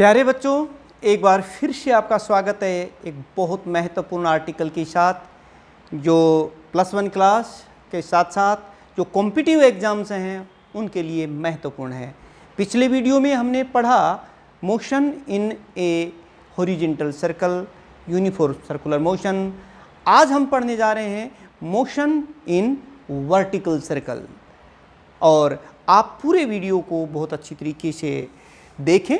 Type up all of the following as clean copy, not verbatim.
प्यारे बच्चों, एक बार फिर से आपका स्वागत है एक बहुत महत्वपूर्ण आर्टिकल के साथ जो +1 क्लास के साथ साथ जो कॉम्पिटिटिव एग्ज़ाम्स हैं उनके लिए महत्वपूर्ण है। पिछले वीडियो में हमने पढ़ा motion in A horizontal circle, uniform circular motion. आज हम पढ़ने जा रहे हैं मोशन इन वर्टिकल सर्कल और आप पूरे वीडियो को बहुत अच्छी तरीके से देखें,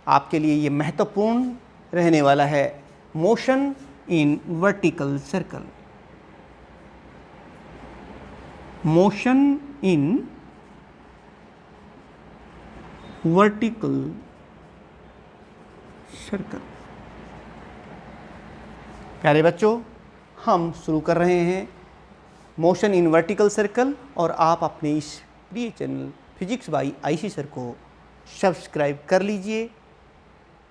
आपके लिए ये महत्वपूर्ण रहने वाला है। Motion in vertical circle, motion in vertical circle. प्यारे बच्चों, हम शुरू कर रहे हैं मोशन इन वर्टिकल सर्कल और आप अपने इस प्रिय channel physics bye IC sir को सब्सक्राइब कर लीजिए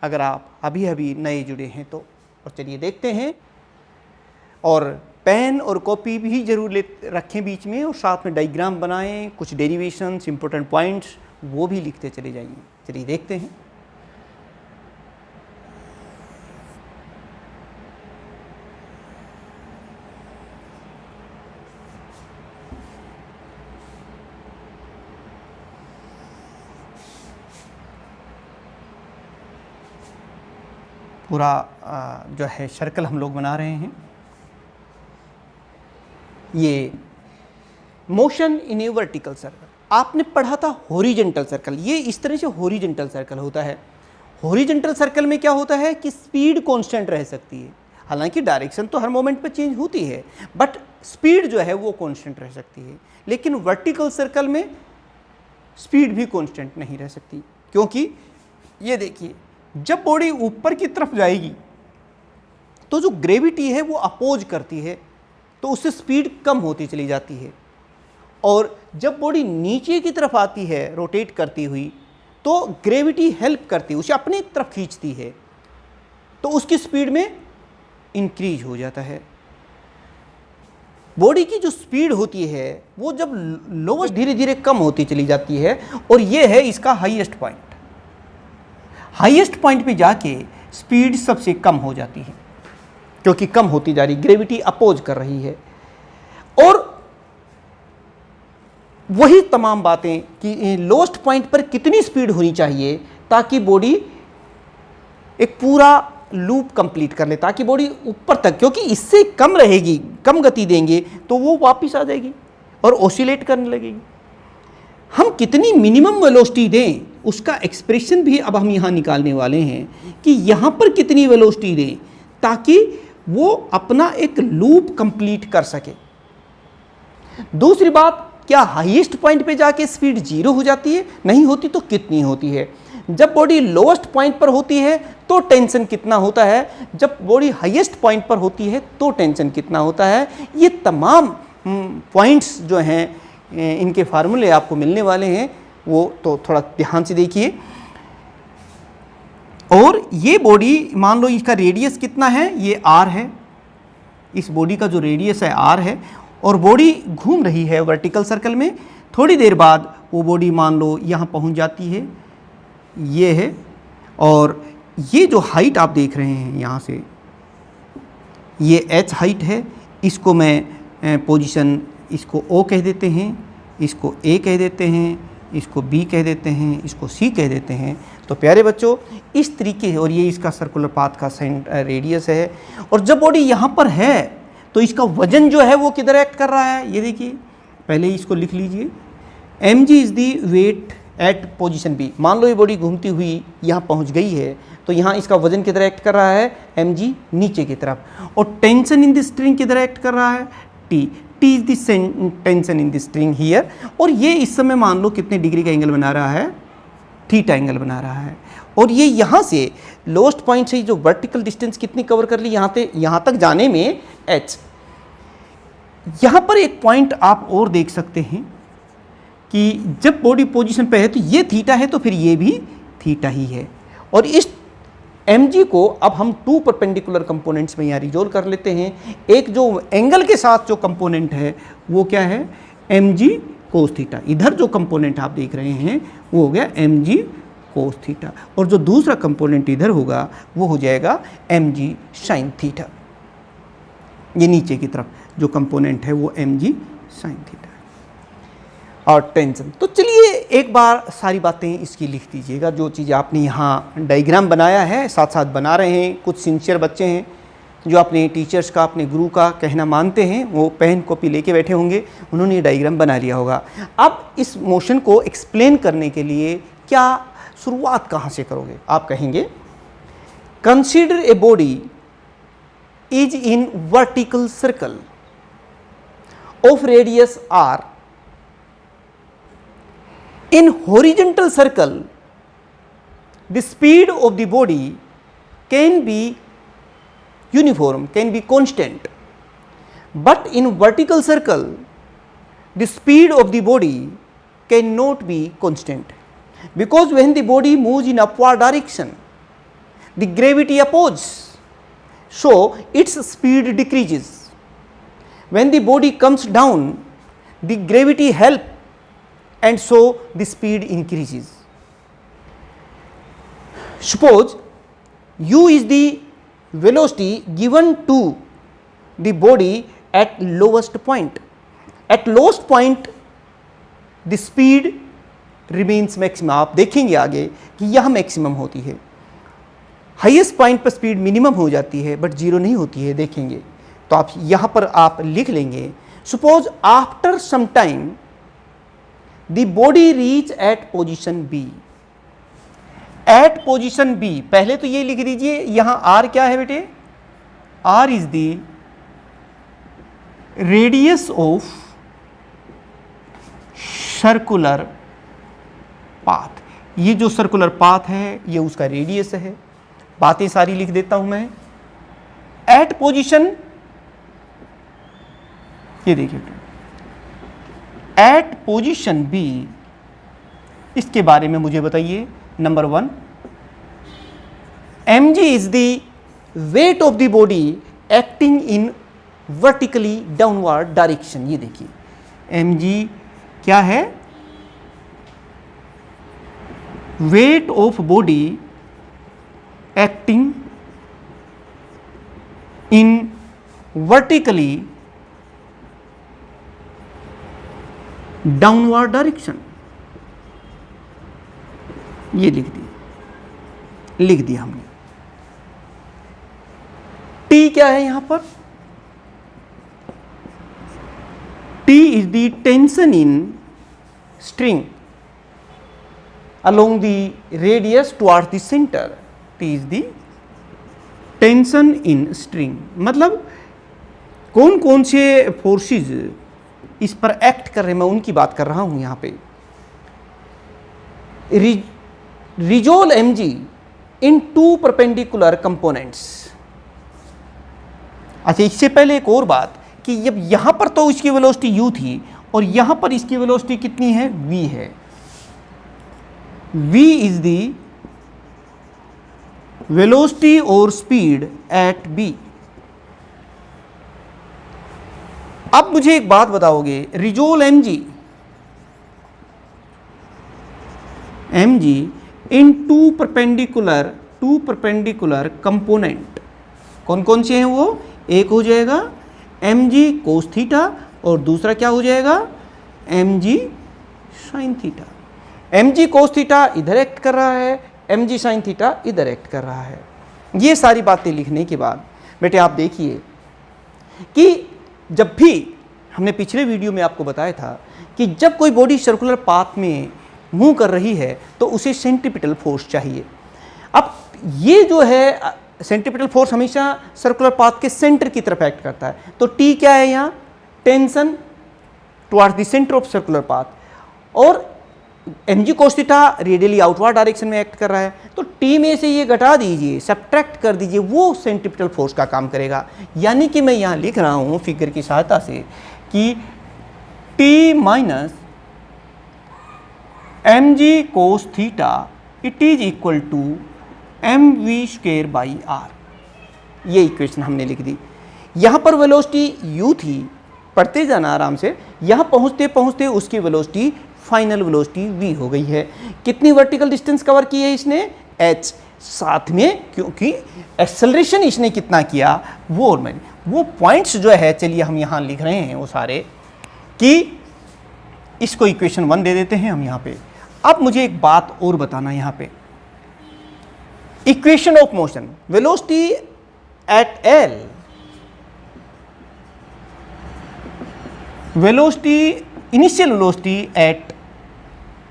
अगर आप अभी नए जुड़े हैं तो। और चलिए देखते हैं, और पेन और कॉपी भी जरूर ले रखें बीच में और साथ में डायग्राम बनाएं, कुछ डेरिवेशंस, इंपॉर्टेंट पॉइंट्स वो भी लिखते चले जाइए। चलिए देखते हैं। पूरा जो है सर्कल हम लोग बना रहे हैं। ये motion in A vertical circle आपने पढ़ा था हॉरिजॉन्टल सर्कल। ये इस तरह से हॉरिजॉन्टल सर्कल होता है। हॉरिजॉन्टल सर्कल में क्या होता है कि स्पीड कांस्टेंट रह सकती है, हालांकि डायरेक्शन तो हर मोमेंट पे चेंज होती है बट स्पीड जो है वो कांस्टेंट रह सकती है। लेकिन वर्टिकल सर्कल में स्पीड भी कांस्टेंट नहीं रह सकती, क्योंकि ये देखिए, जब बॉडी ऊपर की तरफ जाएगी तो जो ग्रेविटी है वो अपोज करती है, तो उससे स्पीड कम होती चली जाती है। और जब बॉडी नीचे की तरफ आती है रोटेट करती हुई, तो ग्रेविटी हेल्प करती है, उसे अपनी तरफ खींचती है, तो उसकी स्पीड में इंक्रीज हो जाता है। बॉडी की जो स्पीड होती है वो जब लोवेस्ट धीरे धीरे कम होती चली जाती है, और ये है इसका हाईएस्ट पॉइंट। हाईएस्ट पॉइंट पे जाके स्पीड सबसे कम हो जाती है, क्योंकि कम होती जा रही, ग्रेविटी अपोज कर रही है। और वही तमाम बातें कि लोएस्ट पॉइंट पर कितनी स्पीड होनी चाहिए ताकि बॉडी एक पूरा लूप कंप्लीट कर ले, ताकि बॉडी ऊपर तक, क्योंकि इससे कम रहेगी, कम गति देंगे तो वो वापस आ जाएगी और ऑसिलेट करने लगेगी। हम कितनी मिनिमम वेलोसिटी दें उसका एक्सप्रेशन भी अब हम यहाँ निकालने वाले हैं कि यहाँ पर कितनी वेलोसिटी दें ताकि वो अपना एक लूप कंप्लीट कर सके। दूसरी बात, क्या हाईएस्ट पॉइंट पे जाके स्पीड 0 हो जाती है? नहीं होती। तो कितनी होती है? जब बॉडी लोएस्ट पॉइंट पर होती है तो टेंशन कितना होता है, जब बॉडी हाईएस्ट पॉइंट पर होती है तो टेंशन कितना होता है। ये तमाम पॉइंट्स जो हैं इनके फार्मूले आपको मिलने वाले हैं, वो तो थोड़ा ध्यान से देखिए। और ये बॉडी, मान लो इसका रेडियस कितना है, ये r है, इस बॉडी का जो रेडियस है r है, और बॉडी घूम रही है वर्टिकल सर्कल में। थोड़ी देर बाद वो बॉडी मान लो यहाँ पहुँच जाती है, ये है, और ये जो हाइट आप देख रहे हैं यहाँ से, ये h हाइट है। इसको मैं पोजीशन, इसको O कह देते हैं, इसको A कह देते हैं, इसको B कह देते हैं, इसको C कह देते हैं। तो प्यारे बच्चों, इस तरीके, और ये इसका सर्कुलर पाथ का रेडियस है। और जब बॉडी यहाँ पर है तो इसका वजन जो है वो किधर एक्ट कर रहा है, ये देखिए। पहले इसको लिख लीजिए, mg is the weight at position B। मान लो ये बॉडी घूमती हुई यहाँ पहुँच गई है, तो यहाँ इसका वजन किधर एक्ट कर रहा है, mg नीचे की तरफ। और टेंशन इन द स्ट्रिंग किधर एक्ट कर रहा है, T is the tension in the string here. और ये इस समय मान लो कितने डिग्री का एंगल बना रहा है, थीटा एंगल बना रहा है। और ये यहाँ से लोएस्ट पॉइंट से जो वर्टिकल डिस्टेंस कितनी कवर कर ली, यहाँ तक जाने में h। यहाँ पर एक पॉइंट आप और देख सकते हैं कि जब बॉडी पोजीशन पे है तो ये थीटा है, तो फिर ये भी थीटा ही है। और इस mg को अब हम 2 परपेंडिकुलर कंपोनेंट्स में यहाँ रिजोल्व कर लेते हैं। एक जो एंगल के साथ जो कंपोनेंट है वो क्या है, mg कोस थीटा। इधर जो कंपोनेंट आप देख रहे हैं वो हो गया mg कोस थीटा, और जो दूसरा कंपोनेंट इधर होगा वो हो जाएगा mg साइन थीटा। ये नीचे की तरफ जो कंपोनेंट है वो mg साइन थीटा है। और टेंशन, तो चलिए एक बार सारी बातें इसकी लिख दीजिएगा। जो चीज़ आपने यहाँ डायग्राम बनाया है, साथ साथ बना रहे हैं, कुछ सिंसियर बच्चे हैं जो अपने टीचर्स का, अपने गुरु का कहना मानते हैं, वो पेन कॉपी लेके बैठे होंगे, उन्होंने ये डायग्राम बना लिया होगा। अब इस मोशन को एक्सप्लेन करने के लिए क्या शुरुआत कहाँ से करोगे? आप कहेंगे consider a body is in vertical circle of radius r, in horizontal circle the speed of the body can be uniform, can be constant, but in vertical circle the speed of the body cannot be constant, because when the body moves in upward direction the gravity opposes, so its speed decreases. When the body comes down the gravity helps and so the speed increases. Suppose u is the velocity given to the body at lowest point. At lowest point the speed remains maximum. आप देखेंगे आगे कि यह maximum होती है, highest point पर speed minimum हो जाती है बट जीरो नहीं होती है, देखेंगे। तो आप यहाँ पर आप लिख लेंगे, suppose after some time the body reach at position B. At position B, पहले तो ये लिख दीजिए, यहाँ R क्या है बेटे? R is the radius of circular path. ये जो सर्कुलर पाथ है ये उसका रेडियस है। बातें सारी लिख देता हूं मैं। एट पोजिशन, ये देखिए एट पोजीशन बी, इसके बारे में मुझे बताइए। Number 1, mg is the weight of the body acting in vertically downward direction. ये देखिए mg क्या है? Weight of body acting in vertically downward direction. ये लिख दिया हमने। T क्या है यहां पर? T is the tension in string along the radius towards the center. T is the tension in string, मतलब कौन कौन से फोर्सेस इस पर एक्ट कर रहे हैं, मैं उनकी बात कर रहा हूं यहां पे। Resolve mg into perpendicular components. अच्छा, इससे पहले एक और बात कि जब यहां पर तो इसकी वेलोसिटी u थी और यहां पर इसकी वेलोसिटी कितनी है? v है। v इज द वेलोसिटी और स्पीड एट b। अब मुझे एक बात बताओगे, resolve mg into perpendicular component, कौन कौन से हैं वो? एक हो जाएगा mg कोस थीटा और दूसरा क्या हो जाएगा? mg sine theta. mg cos theta इधर एक्ट कर रहा है, mg साइन थीटा इधर एक्ट कर रहा है। ये सारी बातें लिखने के बाद बेटे आप देखिए कि जब भी हमने पिछले वीडियो में आपको बताया था कि जब कोई बॉडी सर्कुलर पाथ में मूव कर रही है तो उसे सेंट्रीपिटल फोर्स चाहिए। अब ये जो है सेंट्रीपिटल फोर्स हमेशा सर्कुलर पाथ के सेंटर की तरफ एक्ट करता है। तो टी क्या है यहाँ? Tension towards the centre of circular path, और mg cos theta radially outward direction में एक्ट कर रहा है। तो टी में से ये घटा दीजिए, सब्ट्रैक्ट कर दीजिए, वो सेंट्रीपिटल फोर्स का काम करेगा। यानी कि मैं यहाँ लिख रहा हूँ फिगर की सहायता से कि T minus mg cos theta it is equal to mv square by r। ये इक्वेशन हमने लिख दी। यहाँ पर वेलोसिटी u थी, पढ़ते जाना आराम से, यहाँ पहुँचते पहुँचते उसकी वेलोसिटी फाइनल वेलोसिटी v हो गई है। कितनी वर्टिकल डिस्टेंस कवर की है इसने? h। साथ में क्योंकि एक्सेलरेशन इसने कितना किया वो, और मैंने वो पॉइंट्स जो है, चलिए हम यहाँ लिख रहे हैं वो सारे, कि इसको इक्वेशन 1 दे देते हैं हम यहाँ पे। अब मुझे एक बात और बताना यहाँ पे, equation of motion, velocity at l, velocity, initial velocity at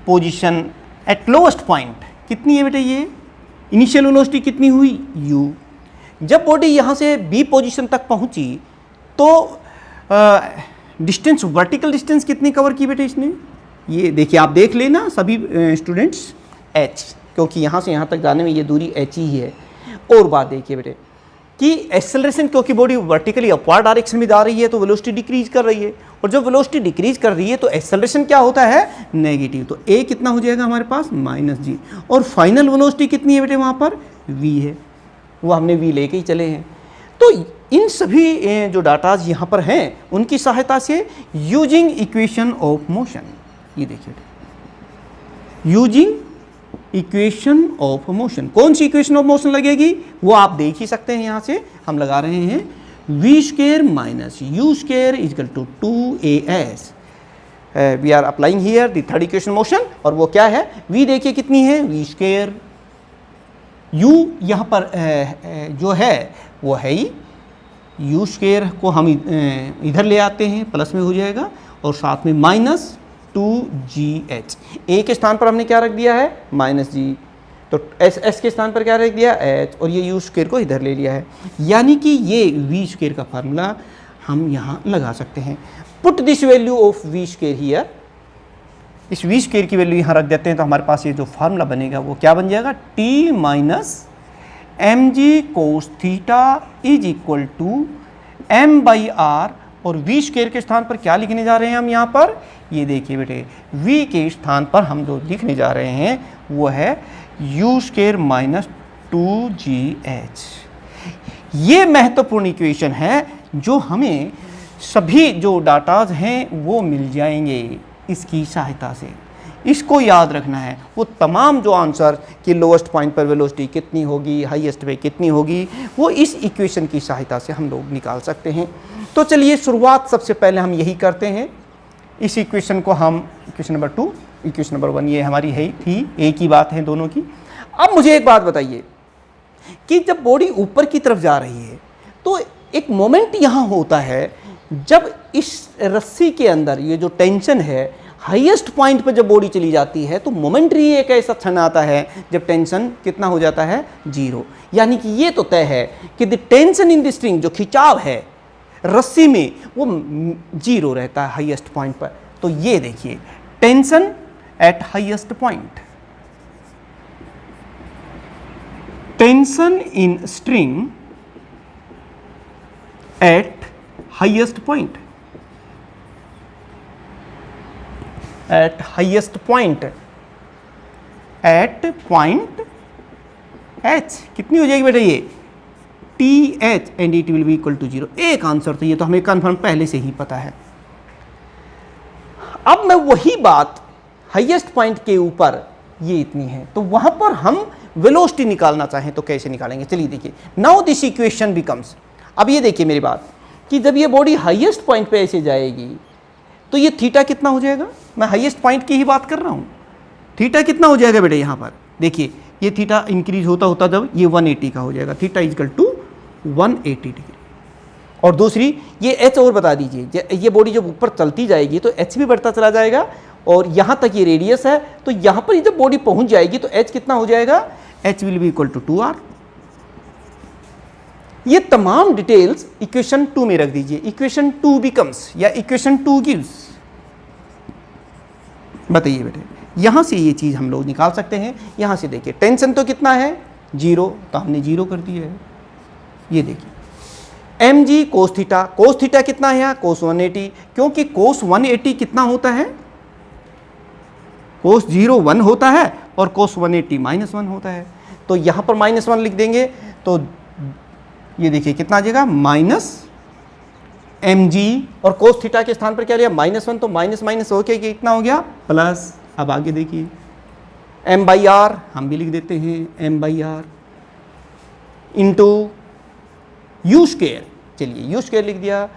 position eight lowest point कितनी है बेटा? ये इनिशियल वेलोसिटी कितनी हुई? u। जब बॉडी यहाँ से b पोजीशन तक पहुँची तो डिस्टेंस, वर्टिकल डिस्टेंस कितनी कवर की बेटे इसने? ये देखिए, आप देख लेना सभी स्टूडेंट्स, h, क्योंकि यहाँ से यहाँ तक जाने में ये दूरी h ही है। और बात देखिए बेटे कि एक्सेलरेशन, क्योंकि बॉडी वर्टिकली अपवर्ड डायरेक्शन में जा रही है तो वेलोसिटी डिक्रीज कर रही है, और जब वेलोसिटी डिक्रीज कर रही है तो एक्सेलरेशन क्या होता है? नेगेटिव। तो a कितना हो जाएगा हमारे पास? -g। और फाइनल वेलोसिटी कितनी है बेटे? वहाँ पर v है, वो हमने v लेके ही चले हैं। तो इन सभी जो डाटाज यहाँ पर हैं उनकी सहायता से यूजिंग इक्वेशन ऑफ मोशन, ये देखिए यूजिंग इक्वेशन ऑफ मोशन, कौन सी इक्वेशन ऑफ मोशन लगेगी वो आप देख ही सकते हैं। यहाँ से हम लगा रहे हैं v² - u² = 2as। We are applying here the third equation motion, और वो क्या है? v देखिए कितनी है? v²। u यहाँ पर जो है वो है ही, u² को हम इधर ले आते हैं, प्लस में हो जाएगा, और साथ में -2gh। a के स्थान पर हमने क्या रख दिया है? -g। तो s के स्थान पर क्या रख दिया? h, और ये u² को इधर ले लिया है। यानी कि ये v² का फार्मूला हम यहाँ लगा सकते हैं। Put this value of v² here, इस v² की वैल्यू यहाँ रख देते हैं, तो हमारे पास ये जो फार्मूला बनेगा वो क्या बन जाएगा? t - mg cos theta = m/r, और v² के स्थान पर क्या लिखने जा रहे हैं हम यहाँ पर? ये देखिए बेटे, v के स्थान पर हम जो लिखने जा रहे हैं वो है u² - 2gh। ये महत्वपूर्ण इक्वेशन है जो हमें सभी जो डाटाज हैं वो मिल जाएंगे इसकी सहायता से। इसको याद रखना है, वो तमाम जो आंसर कि लोएस्ट पॉइंट पर वेलोसिटी कितनी होगी, हाईएस्ट पे कितनी होगी, वो इस इक्वेशन की सहायता से हम लोग निकाल सकते हैं। तो चलिए शुरुआत सबसे पहले हम यही करते हैं। इस इक्वेशन को हम इक्वेशन नंबर 2, इक्वेशन नंबर 1 ये हमारी है थी, एक ही बात है दोनों की। अब मुझे एक बात बताइए कि जब बॉडी ऊपर की तरफ जा रही है तो एक मोमेंट यहाँ होता है, जब इस रस्सी के अंदर ये जो टेंशन है, हाईएस्ट पॉइंट पर जब बॉडी चली जाती है तो मोमेंटरी एक ऐसा क्षण आता है जब टेंशन कितना हो जाता है? 0। यानी कि ये तो तय है कि the tension in the string, जो खिंचाव है रस्सी में, वो 0 रहता है हाईएस्ट पॉइंट पर। तो ये देखिए, tension eight highest point, tension in string eight highest point, at highest point, at point h कितनी हो जाएगी बेटा? ये TH and it will be equal to 0। एक आंसर तो ये तो हमें कन्फर्म पहले से ही पता है। अब मैं वही बात हाईएस्ट पॉइंट के ऊपर ये इतनी है, तो वहां पर हम वेलोसिटी निकालना चाहें तो कैसे निकालेंगे? चलिए देखिए, नाउ दिस इक्वेशन बिकम्स, अब ये देखिए मेरी बात कि जब ये बॉडी हाईएस्ट पॉइंट पे ऐसे जाएगी तो ये थीटा कितना हो जाएगा? मैं हाईएस्ट पॉइंट की ही बात कर रहा हूँ। थीटा कितना हो जाएगा बेटे? यहाँ पर देखिए, ये थीटा इंक्रीज होता होता जब ये 180 का हो जाएगा, थीटा = 180 डिग्री। और दूसरी ये h और बता दीजिए, ये बॉडी जब ऊपर चलती जाएगी तो h भी बढ़ता चला जाएगा, और यहाँ तक ये रेडियस है, तो यहाँ पर जब बॉडी पहुँच जाएगी तो h कितना हो जाएगा? h will be equal to 2r। ये तमाम डिटेल्स इक्वेशन 2 में रख दीजिए। इक्वेशन 2 बिकम्स, या इक्वेशन 2 गिव्स, बताइए बेटे, यहाँ से ये चीज़ हम लोग निकाल सकते हैं। यहाँ से देखिए, टेंशन तो कितना है? 0, तो हमने 0 कर दिया है। ये देखिए mg cos थीटा कितना है यहाँ? cos 180, क्योंकि cos 180 कितना होता है? cos 0 1 होता है और cos 180 -1 होता है। तो यहाँ पर -1 लिख देंगे, तो ये देखिए कितना आ जाएगा? mg, और cos थीटा के स्थान पर क्या लिया -1, तो माइनस माइनस होके कितना हो गया प्लस। अब आगे देखिए m/r हम भी लिख देते हैं m/r इंटू यू स्क्वेयर, चलिए यू स्क्वेयर लिख दिया,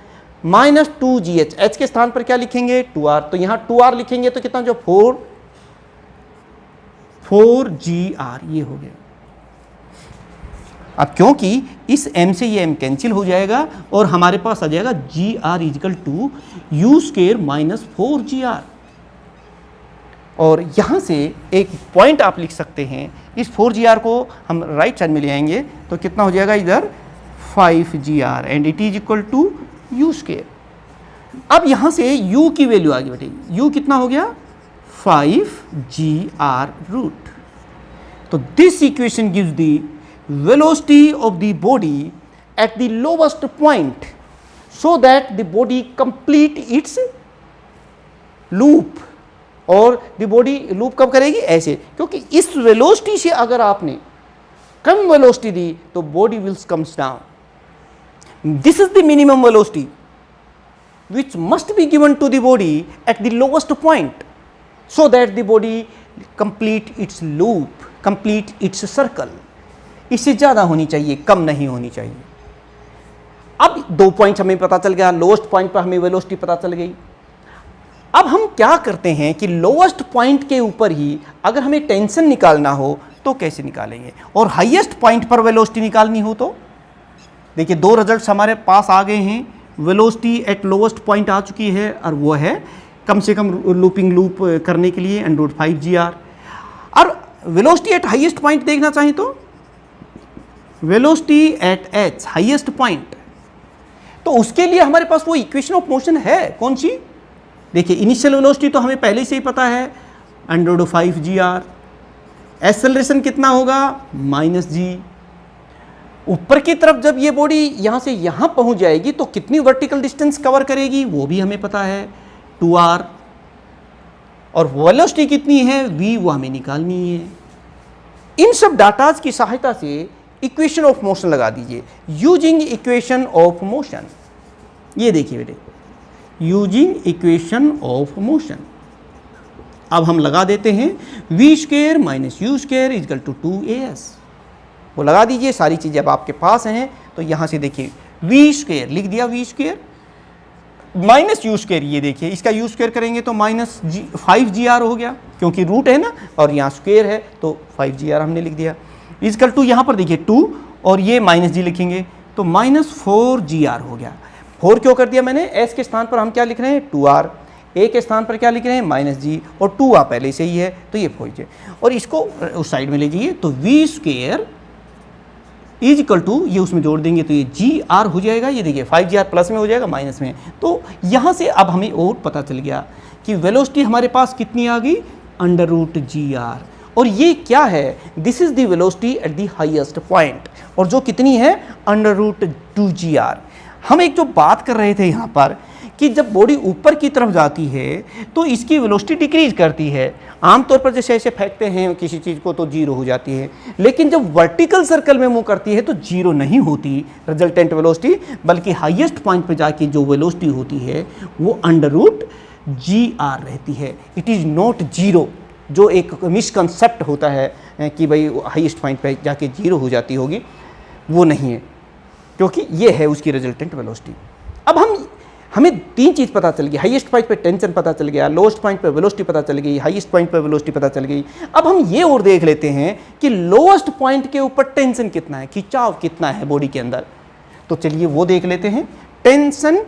-2gh, h के स्थान पर क्या लिखेंगे 2r, तो यहाँ 2r लिखेंगे तो कितना जो 4gr ये हो गया। अब क्योंकि इस m से ये m कैंसिल हो जाएगा और हमारे पास आ जाएगा gr is equal to u square minus 4gr, और यहाँ से एक पॉइंट आप लिख सकते हैं, इस 4gr को हम राइट साइड में ले आएंगे तो कितना हो जाएगा इधर 5gr and it is equal to u square. अब यहाँ से u की वैल्यू आ गई बेटे, u कितना हो गया 5gr रूट। तो this equation gives the velocity of the body at the lowest point so that the body complete it's loop, और द बॉडी लूप कब करेगी ऐसे, क्योंकि इस वेलोसिटी से अगर आपने कम वेलोसिटी दी तो body will comes down. This is the minimum velocity which must be given to the body at the lowest point so that the body complete its loop, complete its circle। इससे ज़्यादा होनी चाहिए, कम नहीं होनी चाहिए। अब 2 point हमें पता चल गया, लोएस्ट पॉइंट पर हमें वेलोसिटी पता चल गई। अब हम क्या करते हैं कि लोएस्ट पॉइंट के ऊपर ही अगर हमें टेंशन निकालना हो तो कैसे निकालेंगे, और हाईएस्ट पॉइंट पर वेलोसिटी निकालनी हो तो देखिए 2 रिजल्ट्स हमारे पास आ गए हैं। वेलोसिटी एट लोवेस्ट पॉइंट आ चुकी है और वो है कम से कम लूपिंग लूप करने के लिए √5gr, और वेलोसिटी एट हाईएस्ट पॉइंट देखना चाहें तो velocity at h highest point, तो उसके लिए हमारे पास वो इक्वेशन ऑफ मोशन है कौन सी, देखिए इनिशियल वेलोसिटी तो हमें पहले से ही पता है √5gr, एक्सेलरेशन कितना होगा -g, ऊपर की तरफ जब ये बॉडी यहाँ से यहाँ पहुँच जाएगी तो कितनी वर्टिकल डिस्टेंस कवर करेगी वो भी हमें पता है 2r, और वेलोसिटी कितनी है v वो हमें निकालनी है। इन सब डाटाज की सहायता से इक्वेशन ऑफ मोशन लगा दीजिए, यूजिंग इक्वेशन ऑफ मोशन। ये देखिए बेटे यूजिंग इक्वेशन ऑफ मोशन, अब हम लगा देते हैं v square minus u square is equal to 2as, वो लगा दीजिए। सारी चीज़ें अब आपके पास हैं तो यहाँ से देखिए वी स्क्वेयर लिख दिया, v square minus u square, ये देखिए इसका यू स्क्वेयर करेंगे तो -5gr हो गया क्योंकि रूट है ना और यहाँ स्क्वेयर है तो 5gr हमने लिख दिया, इजकल टू यहाँ पर देखिए 2 और ये -g लिखेंगे तो -4gr हो गया। 4 क्यों कर दिया मैंने, s के स्थान पर हम क्या लिख रहे हैं 2r, a के स्थान पर क्या लिख रहे हैं -g, और 2r पहले से ही है तो ये 4g, और इसको उस साइड में ले जाइए तो v square is equal to ये उसमें जोड़ देंगे तो ये gr हो जाएगा, ये देखिए 5gr प्लस में हो जाएगा माइनस में। तो यहाँ से अब हमें और पता चल गया कि वेलोसिटी हमारे पास कितनी आ गई √gr, और ये क्या है, this is the velocity at the highest point, और जो कितनी है √2gr। हम एक जो बात कर रहे थे यहाँ पर कि जब बॉडी ऊपर की तरफ जाती है तो इसकी वेलोसिटी डिक्रीज करती है, आमतौर पर जैसे ऐसे फेंकते हैं किसी चीज़ को तो 0 हो जाती है, लेकिन जब वर्टिकल सर्कल में मूव करती है तो 0 नहीं होती रिजल्टेंट वेलोसिटी, बल्कि हाईएस्ट पॉइंट पर जाके जो वेलोसिटी होती है वो √gr रहती है। इट इज़ नॉट 0, जो एक मिसकंसेप्ट होता है कि भाई हाईएस्ट पॉइंट पर जाके 0 हो जाती होगी, वो नहीं है, क्योंकि ये है उसकी रिजल्टेंट वेलोसिटी। अब हमें 3 चीज़ पता चल गई, हाईएस्ट पॉइंट पे टेंशन पता चल गया, लोएस्ट पॉइंट पे वेलोसिटी पता चल गई, हाईएस्ट पॉइंट पे वेलोसिटी पता चल गई। अब हम ये और देख लेते हैं कि लोएस्ट पॉइंट के ऊपर टेंशन कितना है, खिंचाव कितना है बॉडी के अंदर, तो चलिए वो देख लेते हैं। टेंशन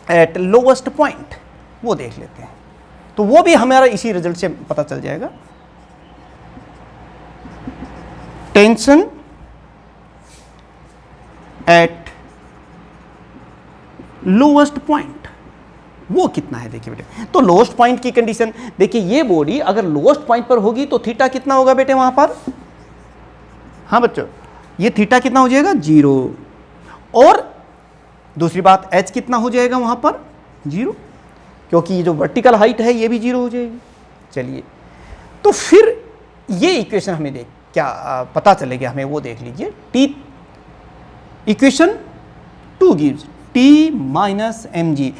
एट लोएस्ट पॉइंट वो देख लेते हैं, तो वो भी हमारा इसी रिजल्ट से पता चल जाएगा। टेंशन एट लोवेस्ट पॉइंट वो कितना है, देखिए बेटे, तो लोवेस्ट पॉइंट की कंडीशन देखिए, ये बॉडी अगर लोवेस्ट पॉइंट पर होगी तो थीटा कितना होगा बेटे वहां पर, हाँ बच्चों, ये थीटा कितना हो जाएगा 0, और दूसरी बात h कितना हो जाएगा वहां पर 0, क्योंकि ये जो वर्टिकल हाइट है ये भी 0 हो जाएगी। चलिए तो फिर ये इक्वेशन हमें देख क्या पता चलेगा हमें, वो देख लीजिए। T equation 2 gives T minus m g.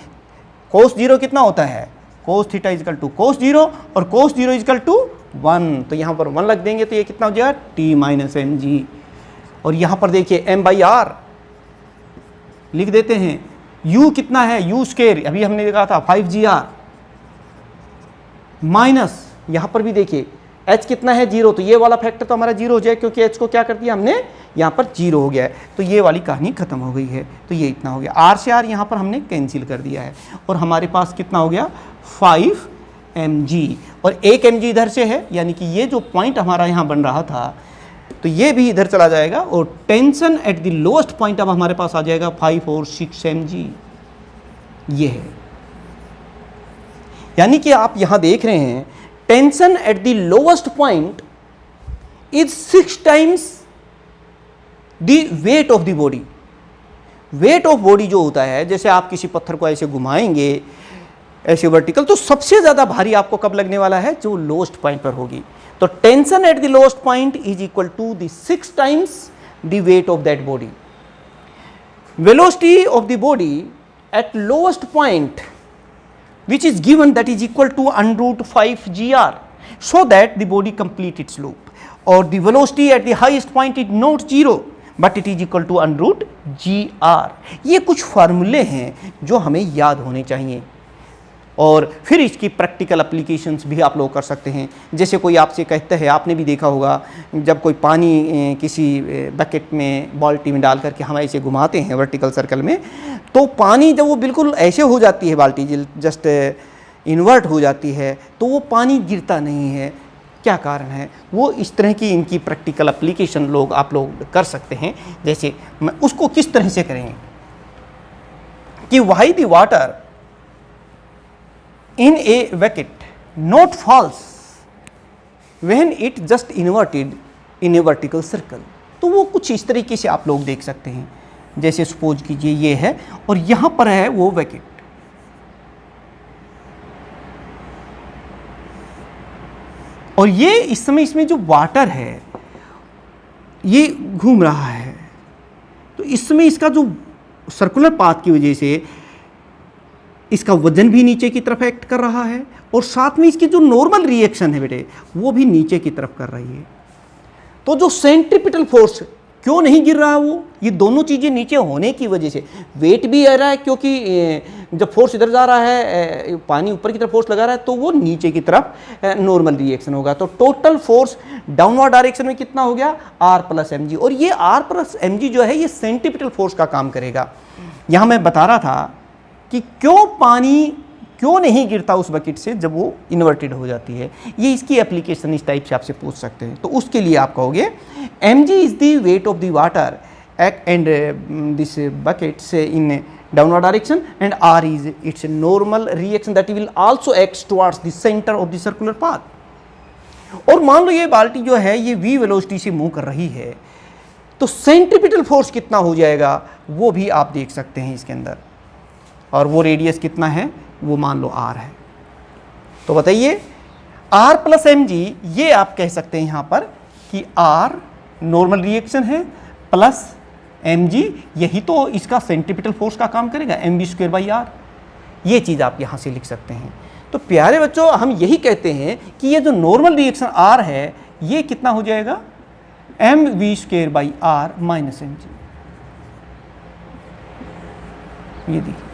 Cos zero कितना होता है, cos theta is equal to cos zero, और कोस जीरो इजकल टू 1, तो यहाँ पर 1 रख देंगे तो ये कितना हो जाएगा टी माइनस एम जी। और यहाँ पर देखिए एम बाई आर लिख देते हैं, u कितना है u स्क्वायर, अभी हमने देखा था 5gr, माइनस यहाँ पर भी देखिए h कितना है 0, तो ये वाला फैक्टर तो हमारा 0 हो जाए क्योंकि h को क्या कर दिया हमने यहाँ पर 0 हो गया है, तो ये वाली कहानी खत्म हो गई है। तो ये इतना हो गया, r से r यहाँ पर हमने कैंसिल कर दिया है और हमारे पास कितना हो गया 5 mg, और 1 mg इधर से है, यानी कि ये जो पॉइंट हमारा यहाँ बन रहा था तो ये भी इधर चला जाएगा और tension at the lowest point अब हमारे पास आ जाएगा 5 और 6 mg, ये है। यानी कि आप यहां देख रहे हैं tension at the lowest point is 6 times the weight of the body. Weight of body जो होता है, जैसे आप किसी पत्थर को ऐसे घुमाएंगे ऐसे वर्टिकल, तो सबसे ज्यादा भारी आपको कब लगने वाला है, जो लोएस्ट पॉइंट पर होगी। तो tension at the lowest point is equal to the 6 times the weight of that body. Velocity of the body at lowest point which is given, that is equal to under root 5 gr, so that the body complete its loop, or the velocity at the highest point is not 0 but it is equal to under root gr। ये कुछ फार्मूले हैं जो हमें याद होने चाहिए, और फिर इसकी प्रैक्टिकल एप्लीकेशंस भी आप लोग कर सकते हैं। जैसे कोई आपसे कहता है, आपने भी देखा होगा, जब कोई पानी किसी बकेट में बाल्टी में डाल करके हम ऐसे घुमाते हैं वर्टिकल सर्कल में, तो पानी जब वो बिल्कुल ऐसे हो जाती है, बाल्टी जस्ट इन्वर्ट हो जाती है, तो वो पानी गिरता नहीं है। क्या कारण है, वो इस तरह की इनकी प्रैक्टिकल एप्लीकेशन आप लोग कर सकते हैं। जैसे उसको किस तरह से करेंगे कि why the water in a bucket not falls when it just inverted in a vertical circle। तो वो कुछ इस तरीके से आप लोग देख सकते हैं। जैसे सपोज कीजिए ये है और यहां पर है वो बकेट, और ये इस समय इसमें जो वाटर है ये घूम रहा है, तो इस समय इसका जो सर्कुलर पाथ की वजह से इसका वजन भी नीचे की तरफ एक्ट कर रहा है, और साथ में इसकी जो नॉर्मल रिएक्शन है बेटे वो भी नीचे की तरफ कर रही है। तो जो सेंट्रीपिटल फोर्स क्यों नहीं गिर रहा, वो ये दोनों चीज़ें नीचे होने की वजह से वेट भी आ रहा है, क्योंकि जब फोर्स इधर जा रहा है, पानी ऊपर की तरफ फोर्स लगा रहा है, तो वो नीचे की तरफ नॉर्मल रिएक्शन होगा। तो टोटल फोर्स डाउनवर्ड डायरेक्शन में कितना हो गया r प्लस एम जी, और ये r प्लस एम जी जो है ये सेंट्रीपिटल फोर्स का काम करेगा। यहाँ मैं बता रहा था कि पानी क्यों नहीं गिरता उस बकेट से जब वो इन्वर्टेड हो जाती है। ये इसकी एप्लीकेशन इस टाइप से आपसे पूछ सकते हैं। तो उसके लिए आप कहोगे mg is the weight of the water and this buckets in downward direction, and r is it's normal reaction that will also act towards the centre of the circular path. और मान लो ये बाल्टी जो है ये v वेलोसिटी से move कर रही है, तो सेंट्रीपिटल फोर्स कितना हो जाएगा वो भी आप देख सकते हैं इसके अंदर, और वो रेडियस कितना है वो मान लो r है। तो बताइए r प्लस एम जी, ये आप कह सकते हैं यहाँ पर कि r नॉर्मल रिएक्शन है प्लस एम जी, यही तो इसका सेंट्रीपिटल फोर्स का काम करेगा, m b square by r. ये चीज़ आप यहाँ से लिख सकते हैं। तो प्यारे बच्चों, हम यही कहते हैं कि ये जो नॉर्मल रिएक्शन r है ये कितना हो जाएगा m v square by r minus m g. ये देखिए,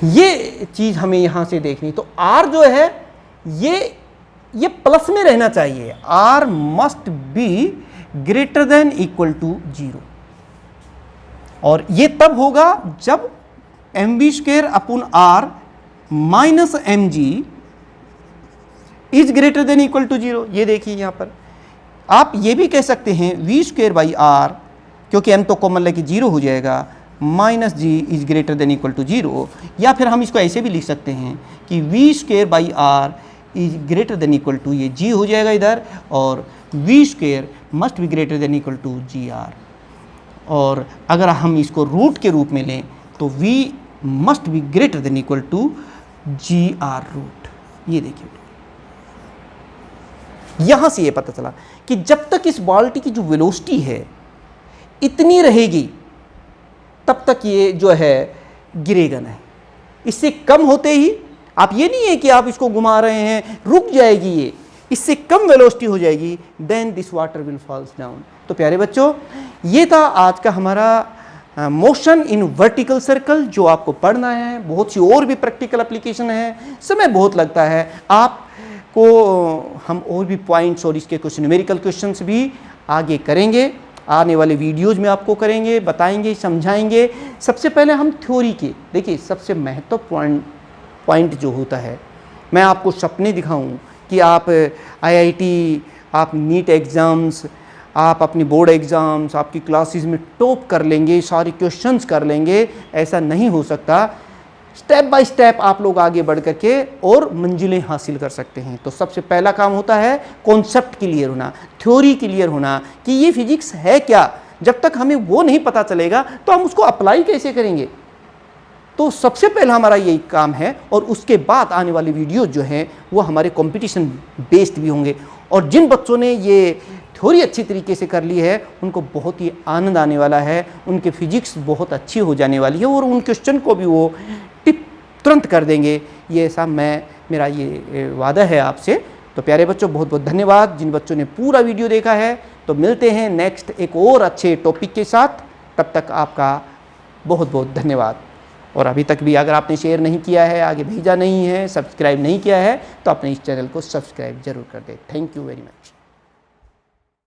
ये चीज हमें यहां से देखनी। तो r जो है ये प्लस में रहना चाहिए, r must be greater than equal to 0, और ये तब होगा जब m b square upon r minus m g is greater than equal to 0। ये देखिए यहां पर आप ये भी कह सकते हैं वी स्क्वेयर बाई आर, क्योंकि m तो कॉमन लेके 0 हो जाएगा, minus g is greater than equal to 0। या फिर हम इसको ऐसे भी लिख सकते हैं कि v square by r is greater than equal to, ये जी हो जाएगा इधर, और v square must be greater than equal to g r. और अगर हम इसको रूट के रूप में लें तो v must be greater than equal to g r root. ये देखिए, यहां से ये पता चला कि जब तक इस बाल्टी की जो वेलोसिटी है इतनी रहेगी तब तक ये जो है गिरेगा नहीं। इससे कम होते ही, आप ये नहीं है कि आप इसको घुमा रहे हैं रुक जाएगी, ये इससे कम वेलोसिटी हो जाएगी, then this water will falls down. तो प्यारे बच्चों, ये था आज का हमारा मोशन इन वर्टिकल सर्कल जो आपको पढ़ना है। बहुत सी और भी प्रैक्टिकल एप्लीकेशन है, समय बहुत लगता है आपको। हम और भी पॉइंट्स और इसके कुछ न्यूमेरिकल क्वेश्चंस भी आगे करेंगे, आने वाले वीडियोज़ में आपको करेंगे, बताएंगे, समझाएंगे। सबसे पहले हम थ्योरी के, देखिए सबसे महत्वपूर्ण पॉइंट जो होता है, मैं आपको सपने दिखाऊं कि आप आईआईटी, आप नीट एग्ज़ाम्स, आप अपनी बोर्ड एग्ज़ाम्स, आपकी क्लासेस में टॉप कर लेंगे, सारे क्वेश्चंस कर लेंगे, ऐसा नहीं हो सकता। स्टेप बाय स्टेप आप लोग आगे बढ़ करके और मंजिलें हासिल कर सकते हैं। तो सबसे पहला काम होता है कॉन्सेप्ट क्लियर होना, थ्योरी क्लियर होना कि ये फिजिक्स है क्या। जब तक हमें वो नहीं पता चलेगा तो हम उसको अप्लाई कैसे करेंगे। तो सबसे पहला हमारा यही काम है, और उसके बाद आने वाली वीडियो जो हैं वो हमारे कंपटीशन बेस्ड भी होंगे। और जिन बच्चों ने ये थ्योरी अच्छी तरीके से कर ली है उनको बहुत ही आनंद आने वाला है, उनके फिजिक्स बहुत अच्छी हो जाने वाली है और उन क्वेश्चन को भी वो टिप तुरंत कर देंगे। ये ऐसा मेरा ये वादा है आपसे। तो प्यारे बच्चों, बहुत बहुत धन्यवाद जिन बच्चों ने पूरा वीडियो देखा है। तो मिलते हैं नेक्स्ट एक और अच्छे टॉपिक के साथ, तब तक आपका बहुत बहुत धन्यवाद। और अभी तक भी अगर आपने शेयर नहीं किया है, आगे भेजा नहीं है, सब्सक्राइब नहीं किया है, तो अपने इस चैनल को सब्सक्राइब जरूर कर दें। Thank you very much.